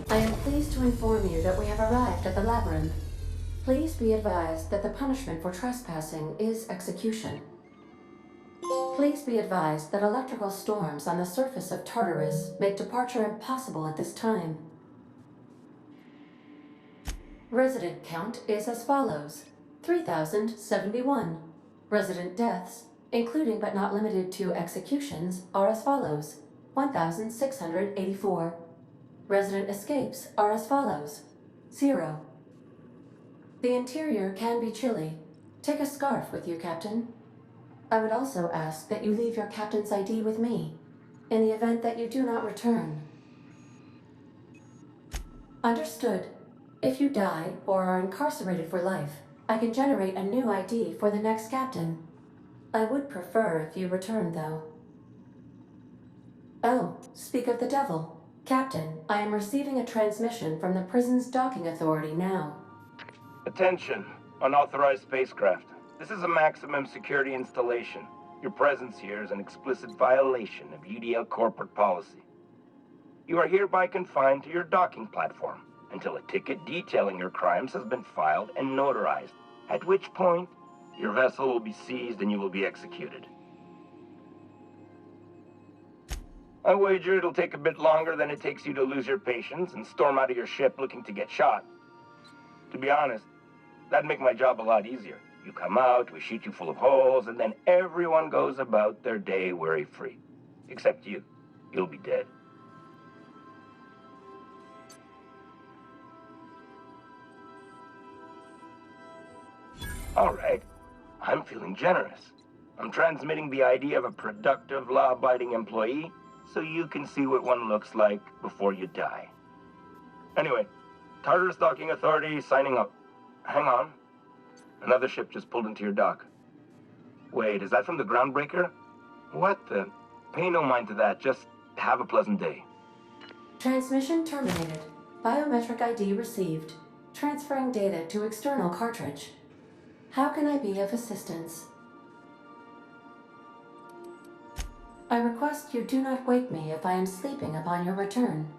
I am pleased to inform you that we have arrived at the labyrinth. Please be advised that the punishment for trespassing is execution. Please be advised that electrical storms on the surface of Tartarus make departure impossible at this time. Resident count is as follows: 3,071. Resident deaths, including but not limited to executions, are as follows: 1,684. Resident escapes are as follows: 0. The interior can be chilly. Take a scarf with you, Captain. I would also ask that you leave your captain's ID with me, in the event that you do not return. Understood. If you die or are incarcerated for life, I can generate a new ID for the next captain. I would prefer if you return, though. Oh, speak of the devil. Captain, I am receiving a transmission from the prison's docking authority now. Attention, unauthorized spacecraft. This is a maximum security installation. Your presence here is an explicit violation of UDL corporate policy. You are hereby confined to your docking platform until a ticket detailing your crimes has been filed and notarized, at which point your vessel will be seized and you will be executed. I wager it'll take a bit longer than it takes you to lose your patience and storm out of your ship looking to get shot. To be honest, that'd make my job a lot easier. You come out, we shoot you full of holes, and then everyone goes about their day worry-free. Except you. You'll be dead. All right. I'm feeling generous. I'm transmitting the idea of a productive, law-abiding employee so you can see what one looks like before you die. Anyway, Tartarus Docking Authority signing up. Hang on. Another ship just pulled into your dock. Wait, is that from the Groundbreaker? What the? Pay no mind to that. Just have a pleasant day. Transmission terminated. Biometric ID received. Transferring data to external cartridge. How can I be of assistance? I request you do not wake me if I am sleeping upon your return.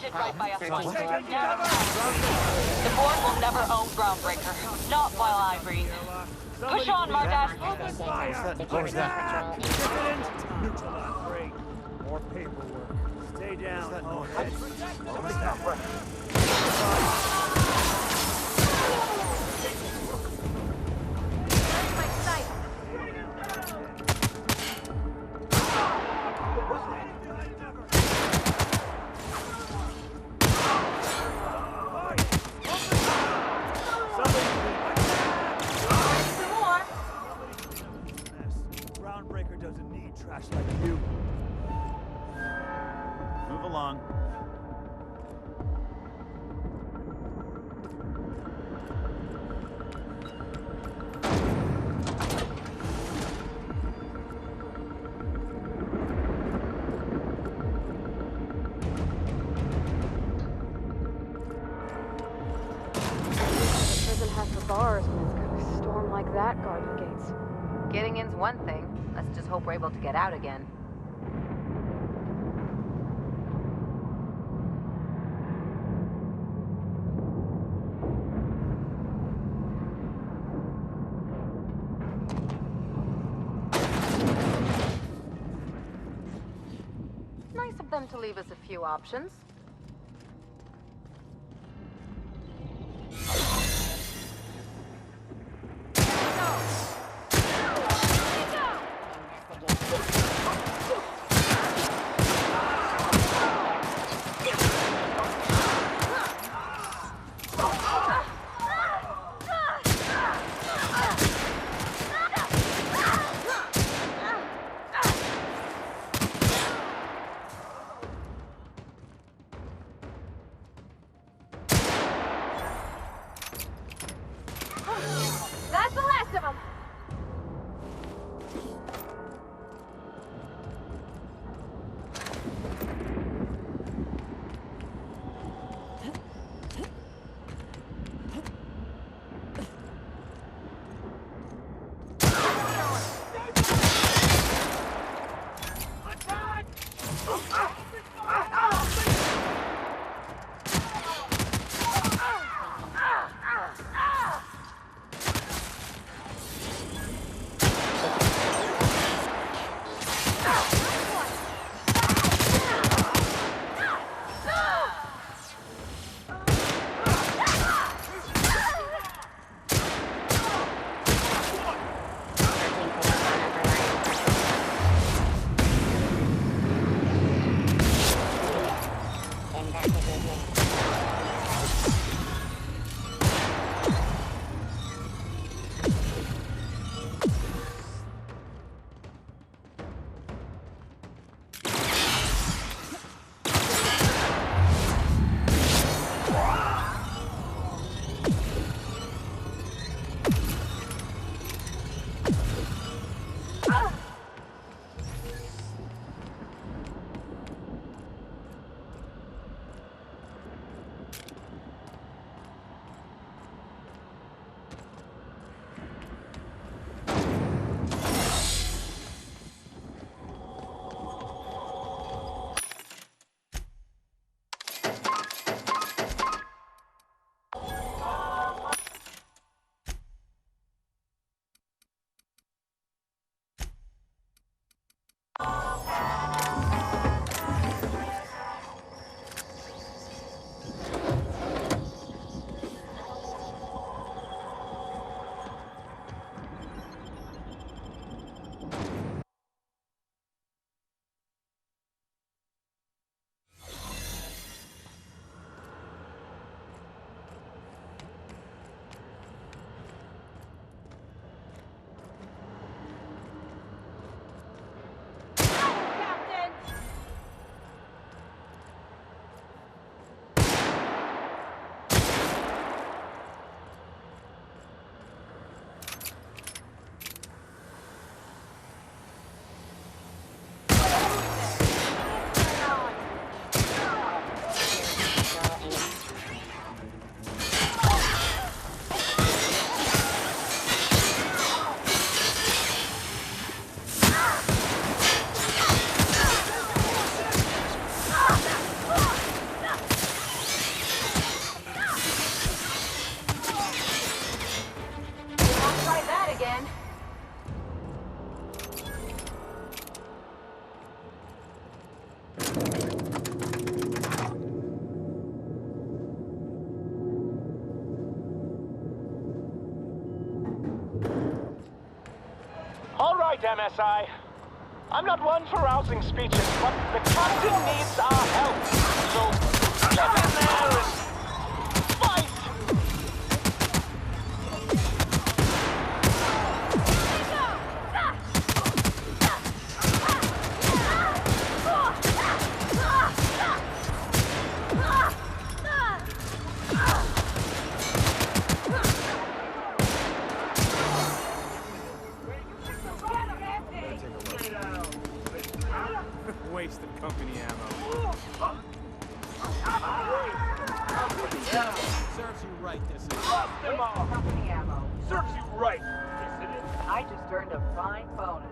Did right by us once. The board will never own Groundbreaker. Not while I breathe. Push on, Mardas. Open fire! Close that. Neutralize. Great. More paperwork. Stay down. Groundbreaker doesn't need trash like you. Move along. bars when it's got a storm like that guarding the gates. Getting in's one thing. Let's just hope we're able to get out again. Nice of them to leave us a few options. That's the last of them! All right, MSI. I'm not one for rousing speeches, but the captain needs our help. So get in there and fight! Wasted company ammo. Serves you right, this is. Company ammo. Serves you right. Yes, it is. I just earned a fine bonus.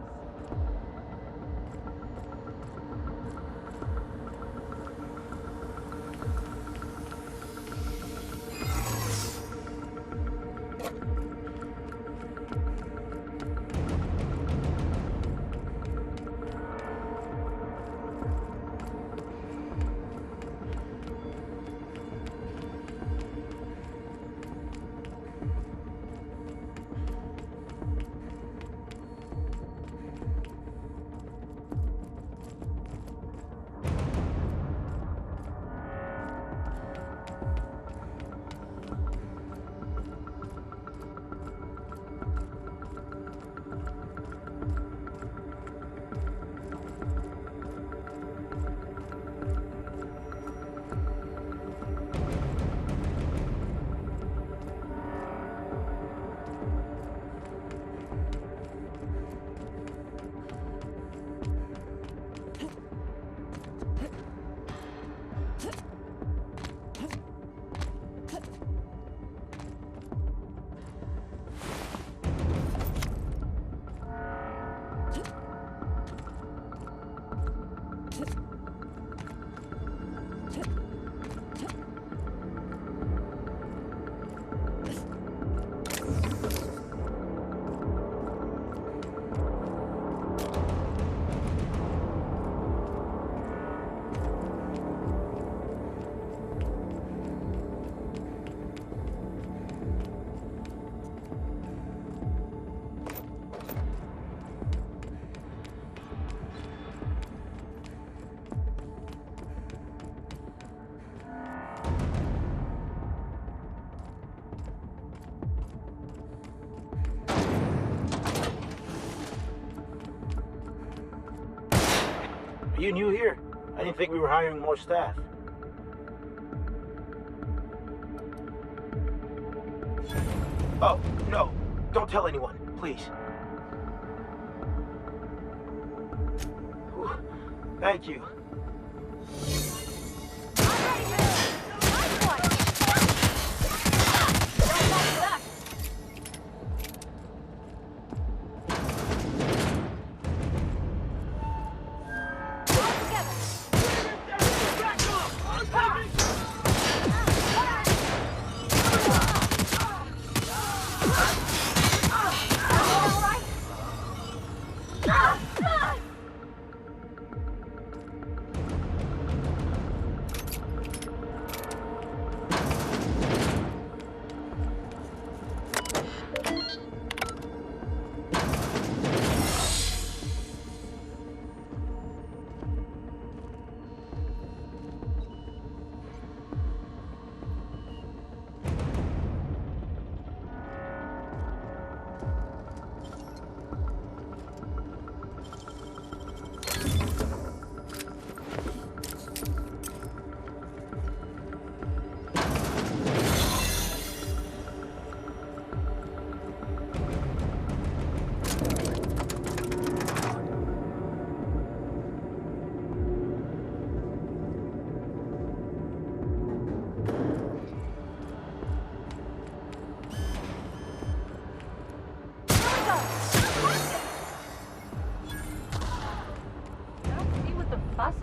Are you new here? I didn't think we were hiring more staff. Oh, no. Don't tell anyone, please. Whew. Thank you.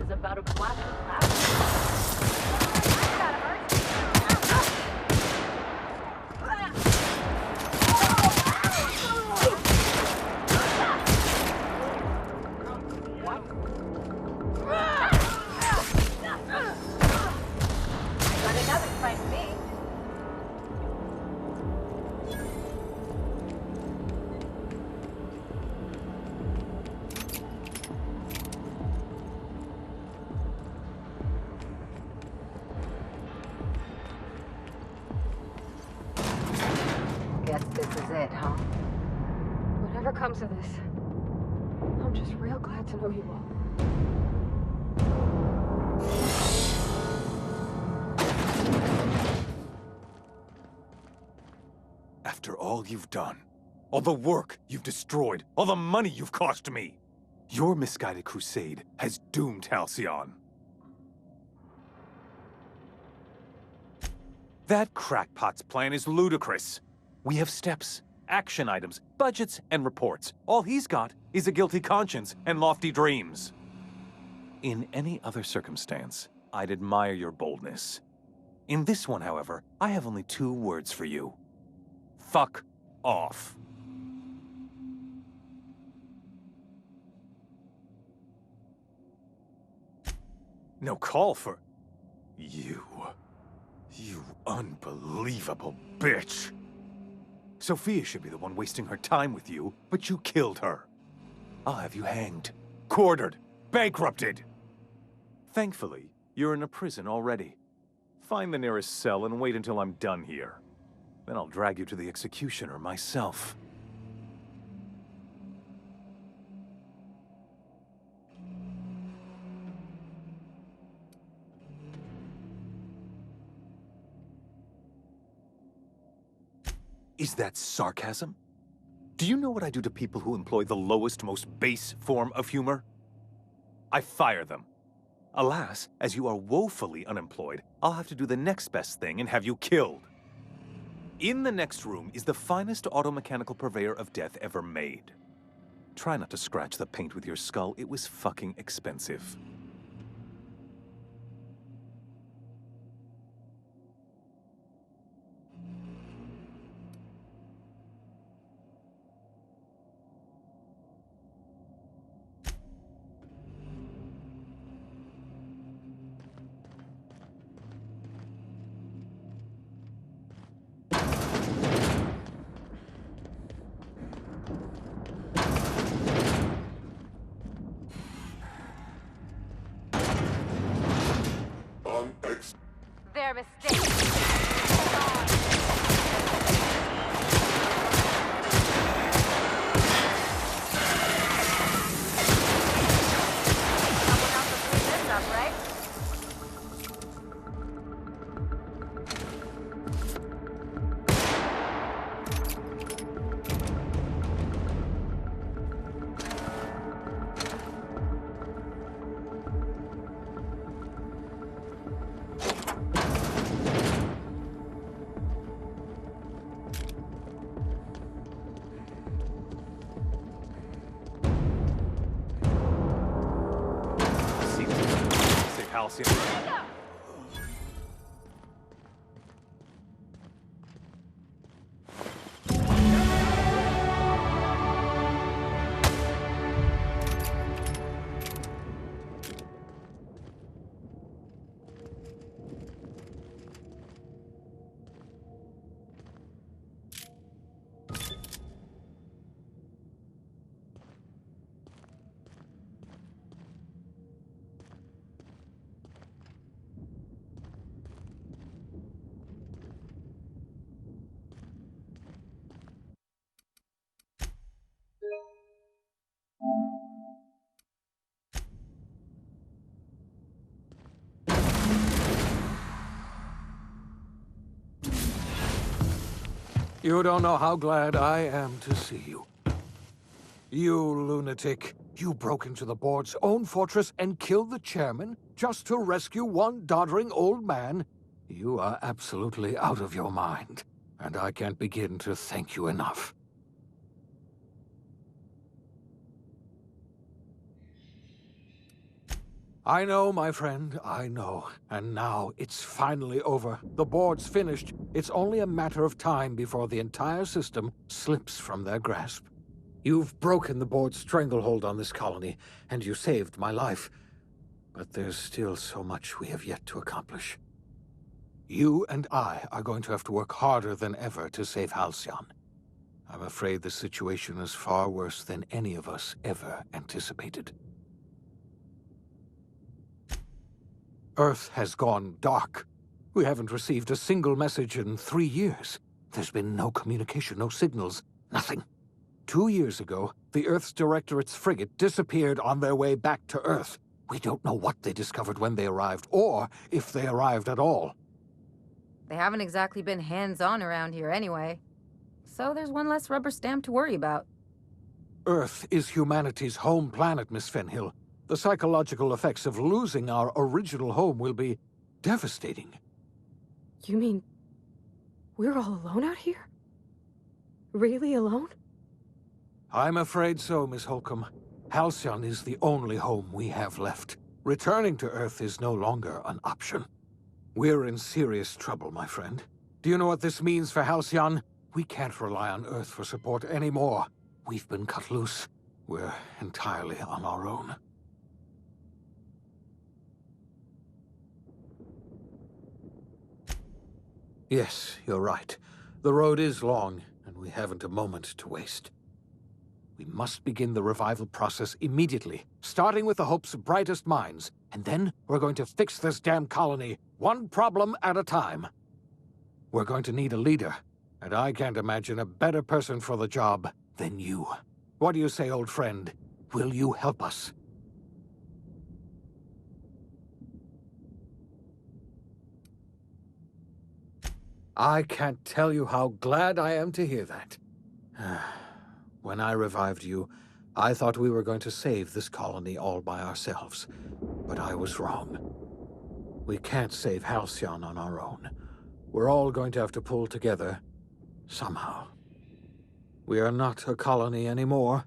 Is about a blast of loud. Guess this is it, huh? Whatever comes of this, I'm just real glad to know you all. After all you've done, all the work you've destroyed, all the money you've cost me, your misguided crusade has doomed Halcyon. That crackpot's plan is ludicrous. We have steps. action items, budgets, and reports. All he's got is a guilty conscience and lofty dreams. In any other circumstance, I'd admire your boldness. In this one, however, I have only 2 words for you. Fuck off. No call for... You unbelievable bitch. Sophia should be the one wasting her time with you, but you killed her. I'll have you hanged, quartered, bankrupted. Thankfully, you're in a prison already. Find the nearest cell and wait until I'm done here. Then I'll drag you to the executioner myself. Is that sarcasm? Do you know what I do to people who employ the lowest, most base form of humor? I fire them. Alas, as you are woefully unemployed, I'll have to do the next best thing and have you killed. In the next room is the finest automechanical purveyor of death ever made. Try not to scratch the paint with your skull, it was fucking expensive. Their mistake. Someone else will clean this up, right? Calcium. You don't know how glad I am to see you. You lunatic. You broke into the board's own fortress and killed the chairman just to rescue one doddering old man? You are absolutely out of your mind, and I can't begin to thank you enough. I know, my friend, I know. And now it's finally over. The board's finished. It's only a matter of time before the entire system slips from their grasp. You've broken the board's stranglehold on this colony, and you saved my life. But there's still so much we have yet to accomplish. You and I are going to have to work harder than ever to save Halcyon. I'm afraid the situation is far worse than any of us ever anticipated. Earth has gone dark. We haven't received a single message in 3 years. There's been no communication, no signals, nothing. 2 years ago, the Earth's Directorate's frigate disappeared on their way back to Earth. We don't know what they discovered when they arrived, or if they arrived at all. They haven't exactly been hands-on around here anyway. So there's one less rubber stamp to worry about. Earth is humanity's home planet, Miss Fenhill. The psychological effects of losing our original home will be devastating. You mean we're all alone out here? Really alone? I'm afraid so, Miss Holcomb. Halcyon is the only home we have left. Returning to Earth is no longer an option. We're in serious trouble, my friend. Do you know what this means for Halcyon? We can't rely on Earth for support anymore. We've been cut loose. We're entirely on our own. Yes, you're right. The road is long, and we haven't a moment to waste. We must begin the revival process immediately, starting with the Hope's brightest minds, and then we're going to fix this damn colony, one problem at a time. We're going to need a leader, and I can't imagine a better person for the job than you. What do you say, old friend? Will you help us? I can't tell you how glad I am to hear that. When I revived you, I thought we were going to save this colony all by ourselves. But I was wrong. We can't save Halcyon on our own. We're all going to have to pull together, somehow. We are not a colony anymore.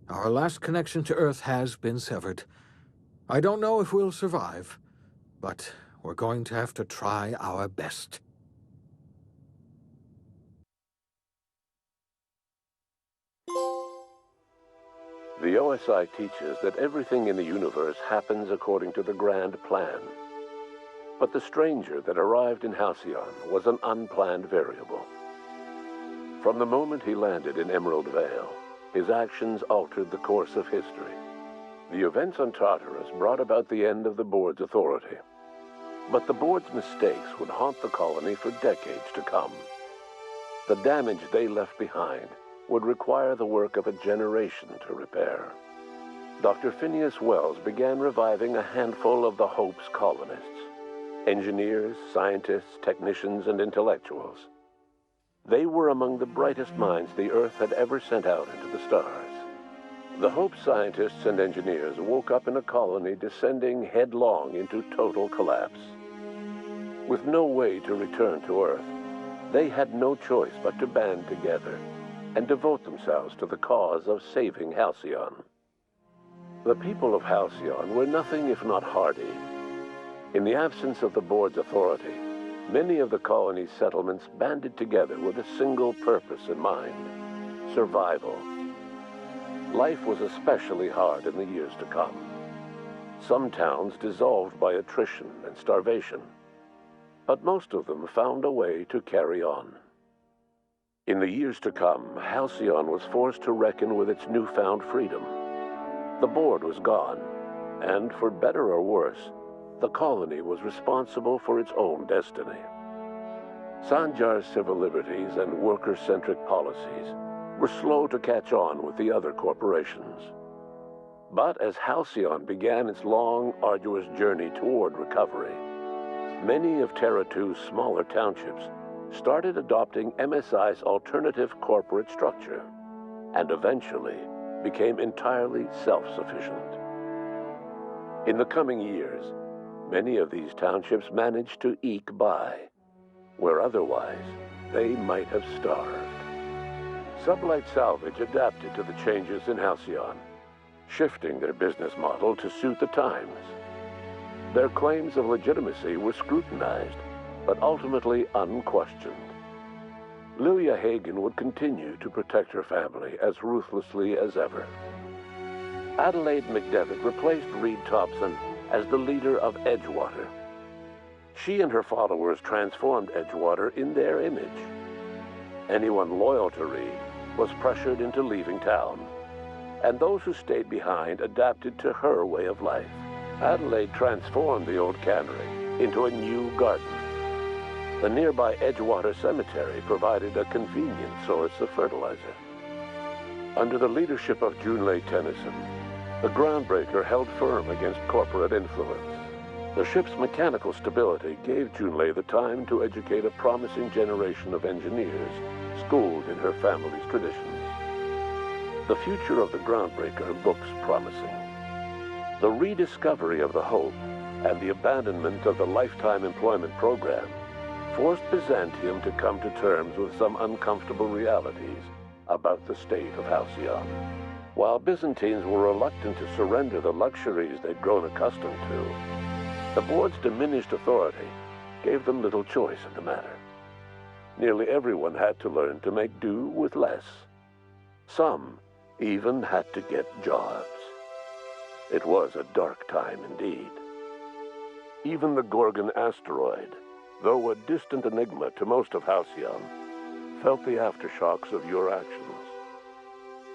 Our last connection to Earth has been severed. I don't know if we'll survive, but we're going to have to try our best. The OSI teaches that everything in the universe happens according to the grand plan. But the stranger that arrived in Halcyon was an unplanned variable. From the moment he landed in Emerald Vale, his actions altered the course of history. The events on Tartarus brought about the end of the board's authority. But the board's mistakes would haunt the colony for decades to come. The damage they left behind would require the work of a generation to repair. Dr. Phineas Wells began reviving a handful of the Hope's colonists. Engineers, scientists, technicians, and intellectuals. They were among the brightest minds the Earth had ever sent out into the stars. The Hope scientists and engineers woke up in a colony descending headlong into total collapse. With no way to return to Earth, they had no choice but to band together and devote themselves to the cause of saving Halcyon. The people of Halcyon were nothing if not hardy. In the absence of the board's authority, many of the colony's settlements banded together with a single purpose in mind: survival. Life was especially hard in the years to come. Some towns dissolved by attrition and starvation, but most of them found a way to carry on. In the years to come, Halcyon was forced to reckon with its newfound freedom. The board was gone, and for better or worse, the colony was responsible for its own destiny. Sanjar's civil liberties and worker-centric policies were slow to catch on with the other corporations. But as Halcyon began its long, arduous journey toward recovery, many of Terra 2's smaller townships started adopting MSI's alternative corporate structure, and eventually became entirely self-sufficient. In the coming years, many of these townships managed to eke by, where otherwise they might have starved. Sublight Salvage adapted to the changes in Halcyon, shifting their business model to suit the times. Their claims of legitimacy were scrutinized, but ultimately unquestioned. Lilia Hagen would continue to protect her family as ruthlessly as ever. Adelaide McDevitt replaced Reed Thompson as the leader of Edgewater. She and her followers transformed Edgewater in their image. Anyone loyal to Reed was pressured into leaving town, and those who stayed behind adapted to her way of life. Adelaide transformed the old cannery into a new garden. The nearby Edgewater Cemetery provided a convenient source of fertilizer. Under the leadership of Junlei Tennyson, the Groundbreaker held firm against corporate influence. The ship's mechanical stability gave Junlei the time to educate a promising generation of engineers schooled in her family's traditions. The future of the Groundbreaker looks promising. The rediscovery of the Hope and the abandonment of the Lifetime Employment Program forced Byzantium to come to terms with some uncomfortable realities about the state of Halcyon. While Byzantines were reluctant to surrender the luxuries they'd grown accustomed to, the board's diminished authority gave them little choice in the matter. Nearly everyone had to learn to make do with less. Some even had to get jobs. It was a dark time indeed. Even the Gorgon asteroid, though a distant enigma to most of Halcyon, felt the aftershocks of your actions.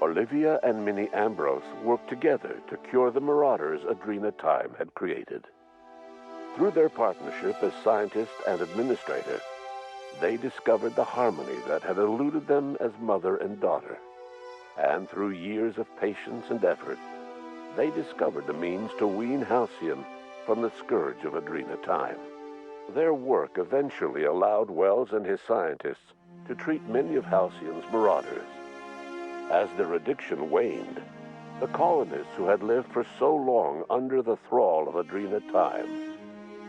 Olivia and Minnie Ambrose worked together to cure the marauders Adrena Time had created. Through their partnership as scientist and administrator, they discovered the harmony that had eluded them as mother and daughter. And through years of patience and effort, they discovered the means to wean Halcyon from the scourge of Adrena Time. Their work eventually allowed Wells and his scientists to treat many of Halcyon's marauders. As their addiction waned, the colonists who had lived for so long under the thrall of Adrena Time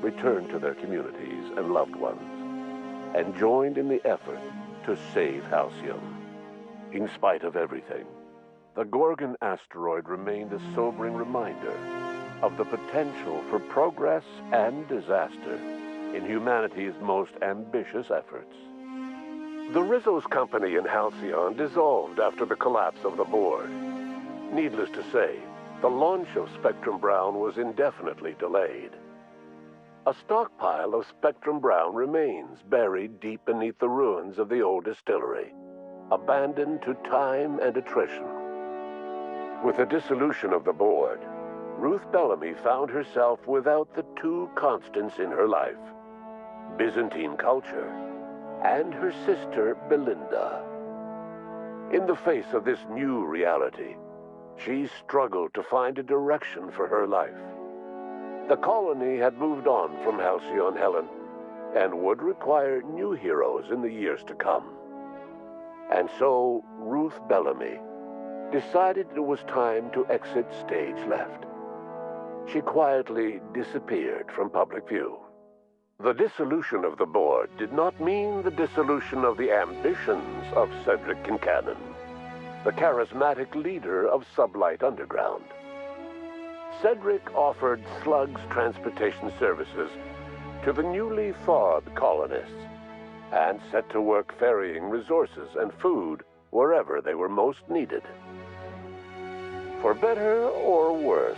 returned to their communities and loved ones, and joined in the effort to save Halcyon. In spite of everything, the Gorgon asteroid remained a sobering reminder of the potential for progress and disaster in humanity's most ambitious efforts. The Rizzo's company in Halcyon dissolved after the collapse of the board. Needless to say, the launch of Spectrum Brown was indefinitely delayed. A stockpile of Spectrum Brown remains buried deep beneath the ruins of the old distillery, abandoned to time and attrition. With the dissolution of the board, Ruth Bellamy found herself without the two constants in her life: Byzantine culture and her sister Belinda. In the face of this new reality, she struggled to find a direction for her life. The colony had moved on from Halcyon Helen and would require new heroes in the years to come. And so Ruth Bellamy decided it was time to exit stage left. She quietly disappeared from public view. The dissolution of the board did not mean the dissolution of the ambitions of Cedric Kincannon, the charismatic leader of Sublight Underground. Cedric offered Slug's transportation services to the newly thawed colonists and set to work ferrying resources and food wherever they were most needed. For better or worse,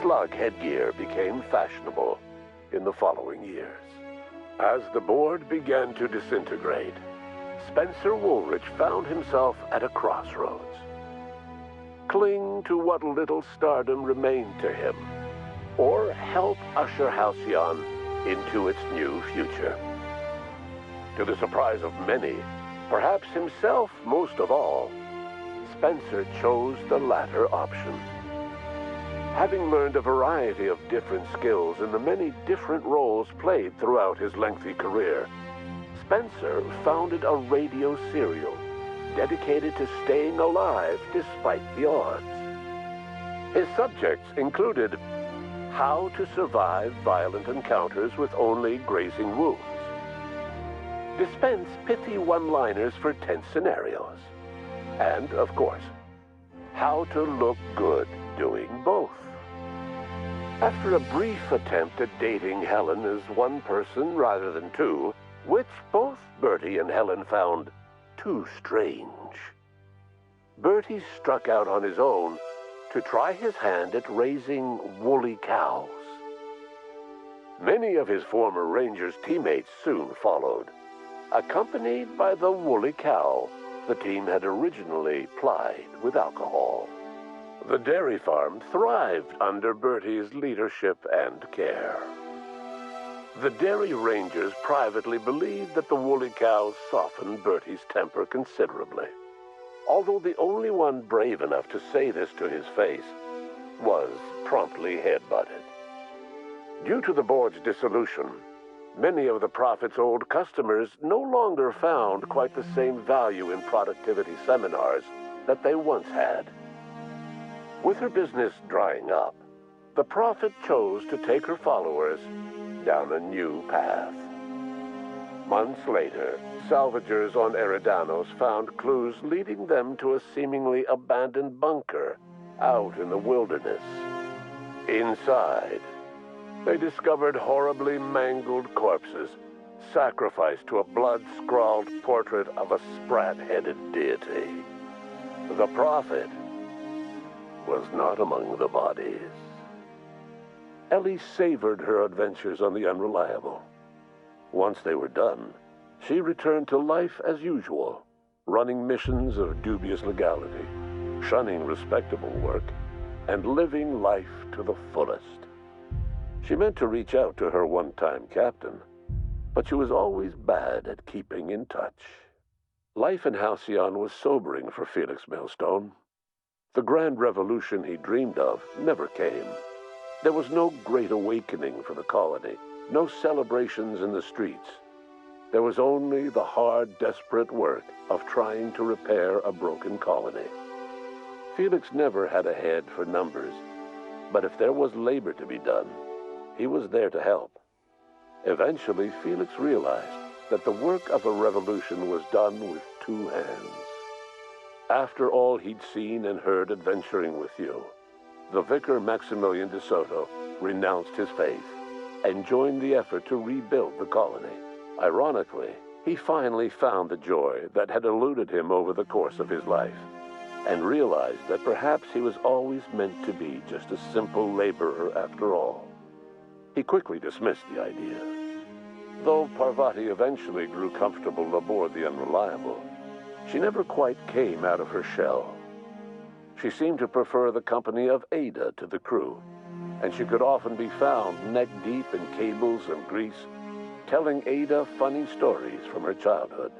Slug headgear became fashionable in the following years. As the board began to disintegrate, Spencer Woolrich found himself at a crossroads. Cling to what little stardom remained to him, or help usher Halcyon into its new future. To the surprise of many, perhaps himself most of all, Spencer chose the latter option. Having learned a variety of different skills in the many different roles played throughout his lengthy career, Spencer founded a radio serial dedicated to staying alive despite the odds. His subjects included how to survive violent encounters with only grazing wounds, dispense pithy one-liners for tense scenarios, and, of course, how to look good doing both. After a brief attempt at dating Helen as one person rather than two, which both Bertie and Helen found too strange, Bertie struck out on his own to try his hand at raising woolly cows. Many of his former Rangers teammates soon followed, accompanied by the woolly cow the team had originally plied with alcohol. The dairy farm thrived under Bertie's leadership and care. The Dairy Rangers privately believed that the woolly cows softened Bertie's temper considerably, although the only one brave enough to say this to his face was promptly headbutted. Due to the board's dissolution, many of the Prophet's old customers no longer found quite the same value in productivity seminars that they once had. With her business drying up, the Prophet chose to take her followers down a new path. Months later, salvagers on Eridanos found clues leading them to a seemingly abandoned bunker out in the wilderness. Inside, they discovered horribly mangled corpses, sacrificed to a blood-scrawled portrait of a sprat-headed deity. The prophet was not among the bodies. Ellie savored her adventures on the Unreliable. Once they were done, she returned to life as usual, running missions of dubious legality, shunning respectable work, and living life to the fullest. She meant to reach out to her one-time captain, but she was always bad at keeping in touch. Life in Halcyon was sobering for Felix Millstone. The grand revolution he dreamed of never came. There was no great awakening for the colony, no celebrations in the streets. There was only the hard, desperate work of trying to repair a broken colony. Felix never had a head for numbers, but if there was labor to be done, he was there to help. Eventually, Felix realized that the work of a revolution was done with two hands. After all he'd seen and heard adventuring with you, the vicar Maximilian de Soto renounced his faith and joined the effort to rebuild the colony. Ironically, he finally found the joy that had eluded him over the course of his life, and realized that perhaps he was always meant to be just a simple laborer after all. He quickly dismissed the idea. Though Parvati eventually grew comfortable aboard the Unreliable, she never quite came out of her shell. She seemed to prefer the company of Ada to the crew, and she could often be found neck-deep in cables and grease, telling Ada funny stories from her childhood.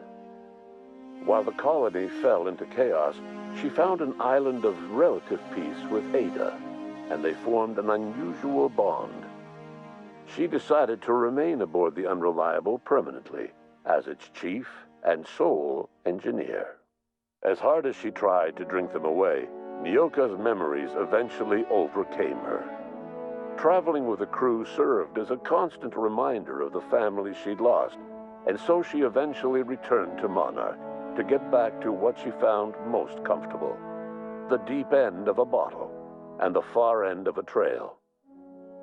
While the colony fell into chaos, she found an island of relative peace with Ada, and they formed an unusual bond. She decided to remain aboard the Unreliable permanently as its chief and sole engineer. As hard as she tried to drink them away, Nyoka's memories eventually overcame her. Traveling with the crew served as a constant reminder of the family she'd lost, and so she eventually returned to Monarch to get back to what she found most comfortable: the deep end of a bottle and the far end of a trail.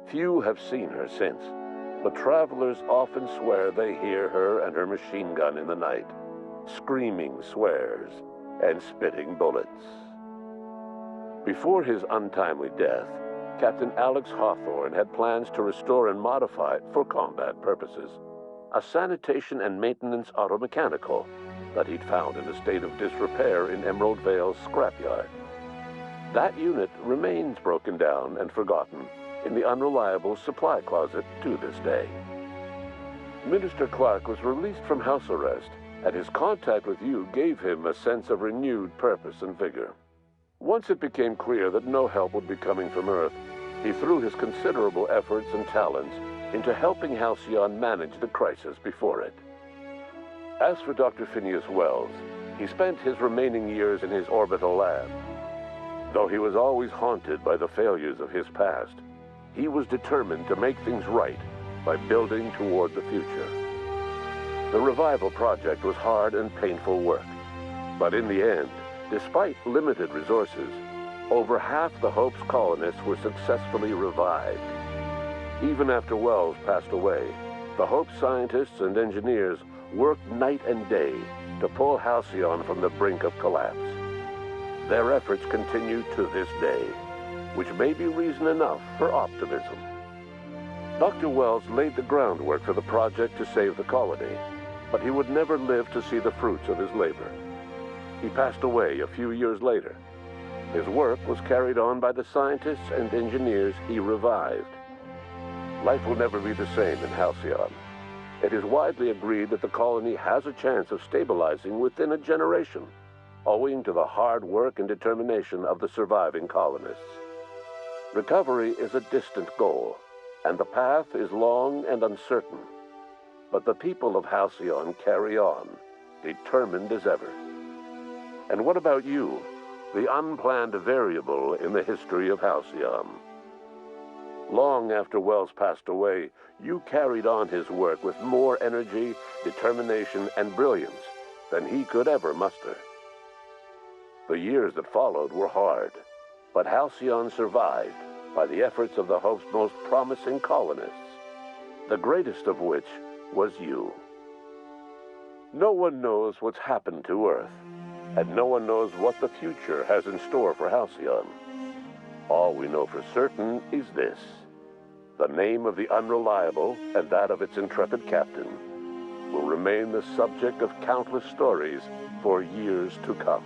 Few have seen her since, but travelers often swear they hear her and her machine gun in the night, screaming swears and spitting bullets. Before his untimely death, Captain Alex Hawthorne had plans to restore and modify, for combat purposes, a sanitation and maintenance automechanical that he'd found in a state of disrepair in Emerald Vale's scrapyard. That unit remains broken down and forgotten in the Unreliable supply closet to this day. Minister Clark was released from house arrest, and his contact with you gave him a sense of renewed purpose and vigor. Once it became clear that no help would be coming from Earth, he threw his considerable efforts and talents into helping Halcyon manage the crisis before it. As for Dr. Phineas Wells, he spent his remaining years in his orbital lab. Though he was always haunted by the failures of his past, he was determined to make things right by building toward the future. The revival project was hard and painful work, but in the end, despite limited resources, over half the Hope's colonists were successfully revived. Even after Wells passed away, the Hope scientists and engineers worked night and day to pull Halcyon from the brink of collapse. Their efforts continue to this day, which may be reason enough for optimism. Dr. Wells laid the groundwork for the project to save the colony, but he would never live to see the fruits of his labor. He passed away a few years later. His work was carried on by the scientists and engineers he revived. Life will never be the same in Halcyon. It is widely agreed that the colony has a chance of stabilizing within a generation, owing to the hard work and determination of the surviving colonists. Recovery is a distant goal, and the path is long and uncertain. But the people of Halcyon carry on, determined as ever. And what about you, the unplanned variable in the history of Halcyon? Long after Wells passed away, you carried on his work with more energy, determination, and brilliance than he could ever muster. The years that followed were hard, but Halcyon survived by the efforts of the Hope's most promising colonists, the greatest of which was you. No one knows what's happened to Earth, and no one knows what the future has in store for Halcyon. All we know for certain is this: the name of the Unreliable and that of its intrepid captain will remain the subject of countless stories for years to come.